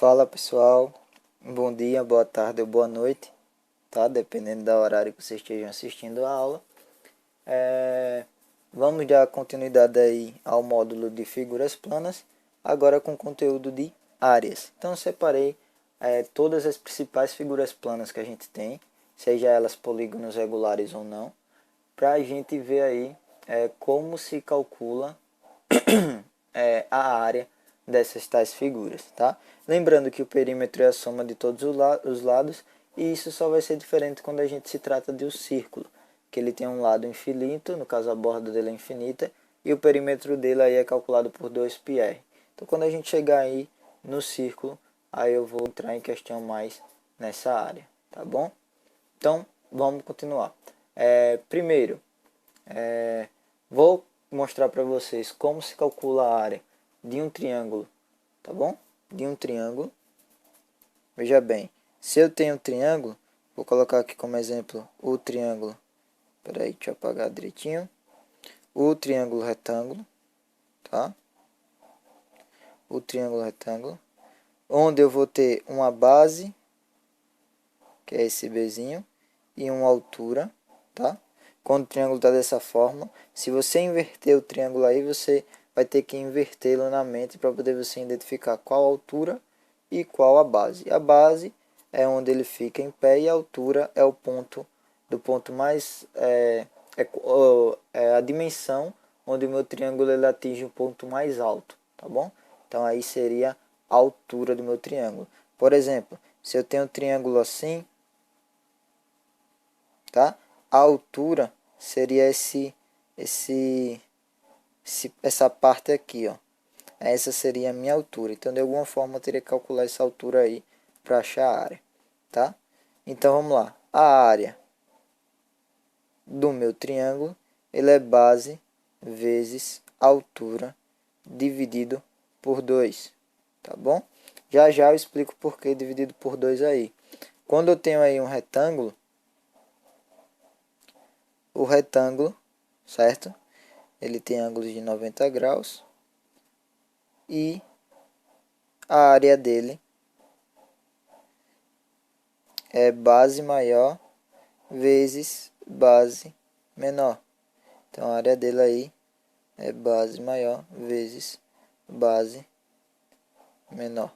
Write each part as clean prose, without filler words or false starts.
Fala pessoal, bom dia, boa tarde ou boa noite, tá? Dependendo do horário que vocês estejam assistindo a aula. Vamos dar continuidade aí ao módulo de figuras planas, agora com conteúdo de áreas. Então eu separei todas as principais figuras planas que a gente tem, seja elas polígonos regulares ou não, para a gente ver aí como se calcula a área dessas tais figuras, tá? Lembrando que o perímetro é a soma de todos os lados, e isso só vai ser diferente quando a gente se trata de um círculo, que ele tem um lado infinito, no caso a borda dele é infinita, e o perímetro dele aí é calculado por 2πr. Então quando a gente chegar aí no círculo, aí eu vou entrar em questão mais nessa área, tá bom? Então vamos continuar. Primeiro, vou mostrar para vocês como se calcula a área de um triângulo, tá bom? De um triângulo. Veja bem, se eu tenho um triângulo, vou colocar aqui como exemplo o triângulo. Espera aí, deixa eu apagar direitinho. O triângulo retângulo, tá? O triângulo retângulo, onde eu vou ter uma base, que é esse Bzinho, e uma altura, tá? Quando o triângulo está dessa forma, se você inverter o triângulo aí, você vai ter que invertê-lo na mente para poder você identificar qual a altura e qual a base. A base é onde ele fica em pé e a altura é o ponto do ponto mais a dimensão onde o meu triângulo ele atinge o ponto mais alto, tá bom? Então aí seria a altura do meu triângulo. Por exemplo, se eu tenho um triângulo assim, tá? A altura seria essa parte aqui, ó. Essa seria a minha altura. Então, de alguma forma, eu teria que calcular essa altura aí para achar a área, tá? Então, vamos lá. A área do meu triângulo, ele é base vezes altura dividido por 2, tá bom? Já já eu explico por que dividido por 2 aí. Quando eu tenho aí um retângulo, o retângulo, certo? Ele tem ângulos de 90 graus e a área dele é base maior vezes base menor. Então a área dele aí é base maior vezes base menor.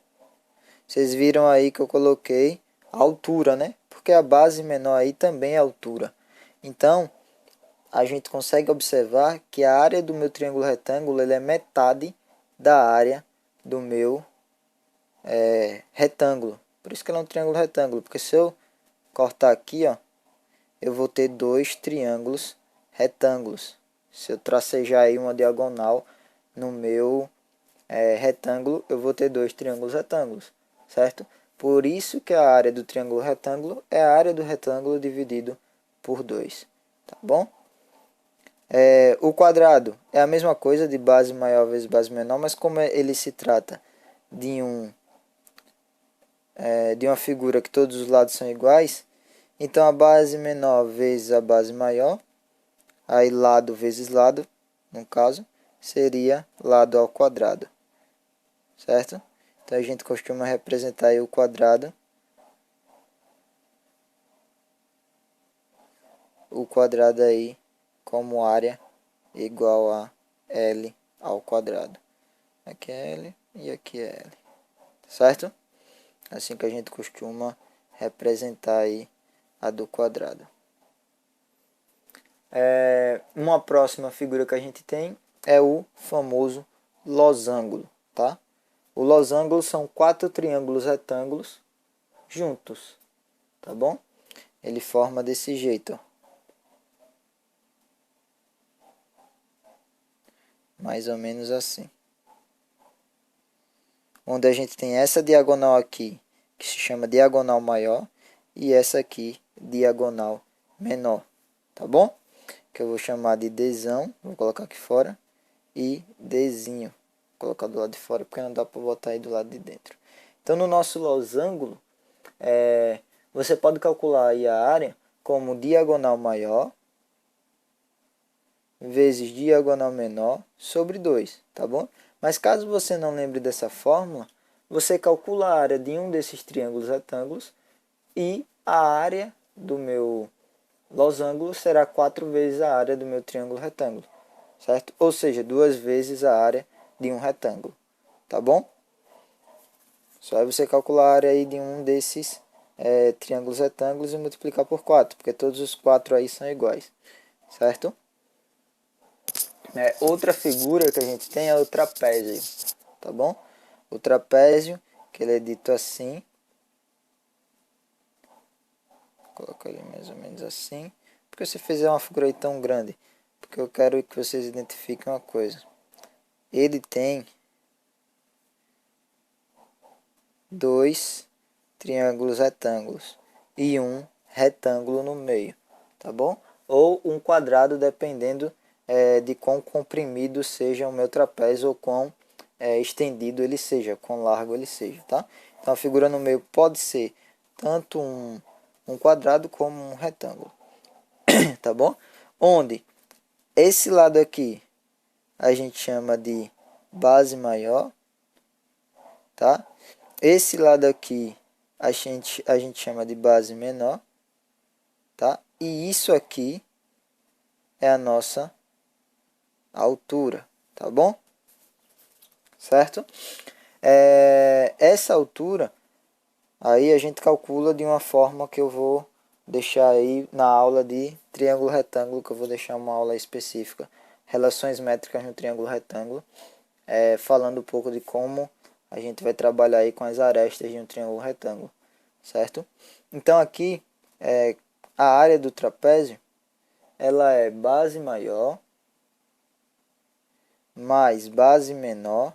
Vocês viram aí que eu coloquei a altura, né? Porque a base menor aí também é altura. Então, a gente consegue observar que a área do meu triângulo retângulo ele é metade da área do meu retângulo. Por isso que ele é um triângulo retângulo, porque se eu cortar aqui, ó, eu vou ter dois triângulos retângulos. Se eu tracejar aí uma diagonal no meu retângulo, eu vou ter dois triângulos retângulos, certo? Por isso que a área do triângulo retângulo é a área do retângulo dividido por 2, tá bom? O quadrado é a mesma coisa de base maior vezes base menor, mas como ele se trata de de uma figura que todos os lados são iguais, então a base menor vezes a base maior, aí lado vezes lado, no caso, seria lado ao quadrado, certo? Então a gente costuma representar aí o quadrado aí como área igual a L ao quadrado. Aqui é L e aqui é L, certo? Assim que a gente costuma representar aí a do quadrado. Uma próxima figura que a gente tem é o famoso losango, tá? O losango são 4 triângulos retângulos juntos, tá bom? Ele forma desse jeito, ó. Mais ou menos assim. Onde a gente tem essa diagonal aqui, que se chama diagonal maior, e essa aqui, diagonal menor, tá bom? Que eu vou chamar de Dzão, vou colocar aqui fora, e Dzinho, vou colocar do lado de fora, porque não dá para botar aí do lado de dentro. Então, no nosso losango, você pode calcular aí a área como diagonal maior vezes diagonal menor sobre 2, tá bom? Mas caso você não lembre dessa fórmula, você calcula a área de um desses triângulos retângulos e a área do meu losango será 4 vezes a área do meu triângulo retângulo, certo? Ou seja, 2 vezes a área de um retângulo, tá bom? Só é você calcular a área aí de um desses triângulos retângulos e multiplicar por 4, porque todos os 4 aí são iguais, certo? Outra figura que a gente tem é o trapézio, tá bom? O trapézio, que ele é dito assim, colocar ele mais ou menos assim, porque se fizer uma figura aí tão grande, porque eu quero que vocês identifiquem uma coisa. Ele tem 2 triângulos retângulos e um retângulo no meio, tá bom? Ou um quadrado, dependendo de quão comprimido seja o meu trapézio ou quão estendido ele seja, quão largo ele seja, tá? Então a figura no meio pode ser tanto um quadrado como um retângulo, tá bom? Onde esse lado aqui a gente chama de base maior, tá? Esse lado aqui a gente chama de base menor, tá? E isso aqui é a nossa altura, tá bom? Certo? Essa altura aí a gente calcula de uma forma que eu vou deixar aí na aula de triângulo retângulo, que eu vou deixar uma aula específica, relações métricas no triângulo retângulo, falando um pouco de como a gente vai trabalhar aí com as arestas de um triângulo retângulo, certo? Então aqui a área do trapézio ela é base maior mais base menor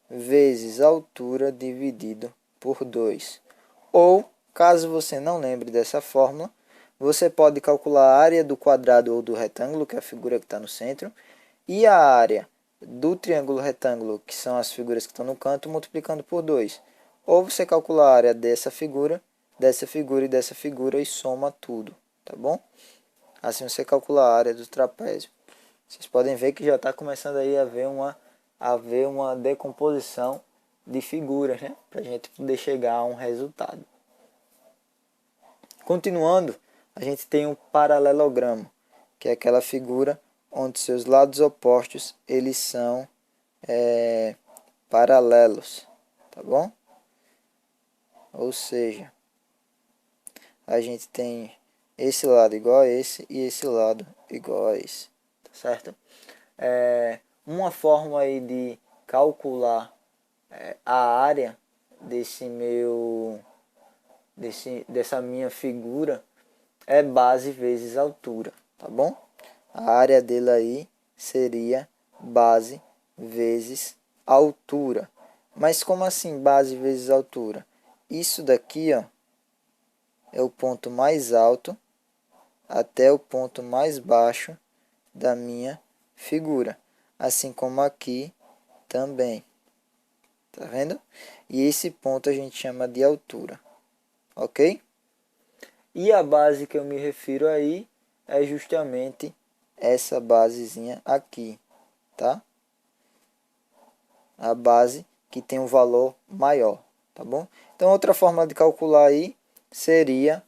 vezes altura dividido por 2. Ou, caso você não lembre dessa fórmula, você pode calcular a área do quadrado ou do retângulo, que é a figura que está no centro, e a área do triângulo retângulo, que são as figuras que estão no canto, multiplicando por 2. Ou você calcula a área dessa figura e dessa figura e soma tudo, tá bom? Assim você calcula a área do trapézio. Vocês podem ver que já está começando aí a haver uma decomposição de figuras, né? Para a gente poder chegar a um resultado. Continuando, a gente tem um paralelogramo, que é aquela figura onde seus lados opostos eles são paralelos, tá bom? Ou seja, a gente tem esse lado igual a esse e esse lado igual a esse, tá certo? Uma forma aí de calcular a área dessa minha figura é base vezes altura, tá bom? A área dele aí seria base vezes altura. Mas como assim base vezes altura? Isso daqui, ó, é o ponto mais alto até o ponto mais baixo da minha figura. Assim como aqui também. Tá vendo? E esse ponto a gente chama de altura. Ok? E a base que eu me refiro aí é justamente essa basezinha aqui, tá? A base que tem um valor maior, tá bom? Então, outra forma de calcular aí seria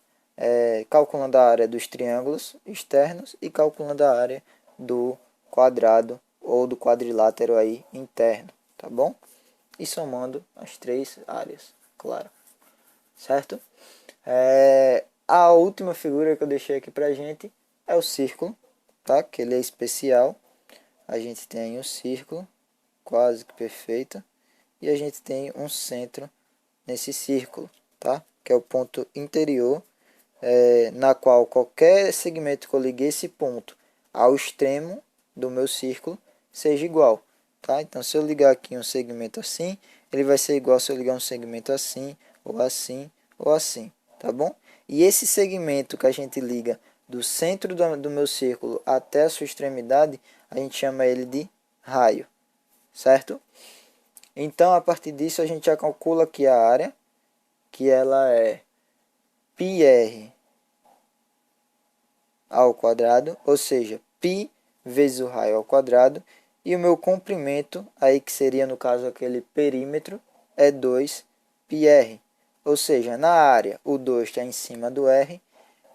calculando a área dos triângulos externos e calculando a área do quadrado ou do quadrilátero aí interno, tá bom? E somando as 3 áreas, claro, certo? A última figura que eu deixei aqui pra gente é o círculo, tá? Que ele é especial. A gente tem um círculo quase que perfeito e a gente tem um centro nesse círculo, tá? Que é o ponto interior, na qual qualquer segmento que eu ligue esse ponto ao extremo do meu círculo seja igual, tá? Então, se eu ligar aqui um segmento assim, ele vai ser igual se eu ligar um segmento assim, ou assim, ou assim, tá bom? E esse segmento que a gente liga do centro do meu círculo até a sua extremidade, a gente chama ele de raio, certo? Então, a partir disso, a gente já calcula aqui a área, que ela é πr ao quadrado, ou seja, π vezes o raio ao quadrado, e o meu comprimento, aí que seria no caso aquele perímetro, é 2 πr. Ou seja, na área o 2 está em cima do r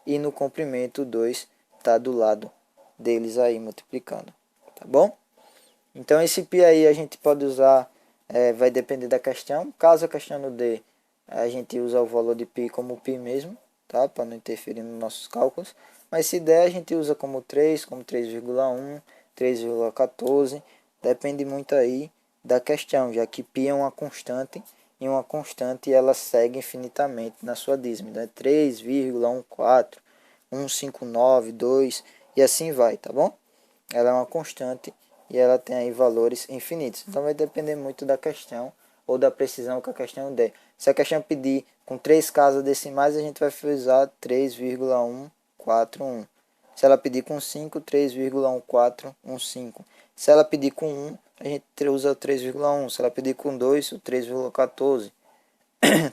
e no comprimento o 2 está do lado deles aí multiplicando, tá bom? Então esse π aí a gente pode usar, vai depender da questão. Caso a questão não dê, a gente usa o valor de π como π mesmo, tá? Para não interferir nos nossos cálculos. Mas se der, a gente usa como 3, como 3,1, 3,14. Depende muito aí da questão, já que π é uma constante, e uma constante ela segue infinitamente na sua dízima. É 3,14, 159, 2 e assim vai, tá bom? Ela é uma constante e ela tem aí valores infinitos. Então vai depender muito da questão ou da precisão que a questão der. Se a questão pedir com 3 casas decimais, a gente vai usar 3,141. Se ela pedir com 5, 3,1415. Se ela pedir com 1, a gente usa o 3,1. Se ela pedir com 2, o 3,14.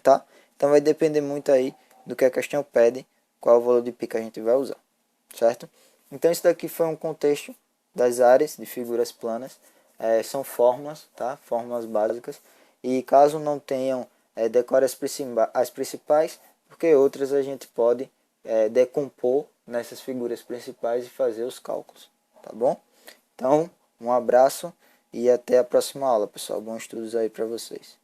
Tá? Então vai depender muito aí do que a questão pede, qual o valor de π que a gente vai usar. Certo? Então isso daqui foi um contexto das áreas de figuras planas. São fórmulas, tá? Fórmulas básicas. E caso não tenham, decore as principais, porque outras a gente pode decompor nessas figuras principais e fazer os cálculos, tá bom? Então, um abraço e até a próxima aula, pessoal. Bons estudos aí para vocês.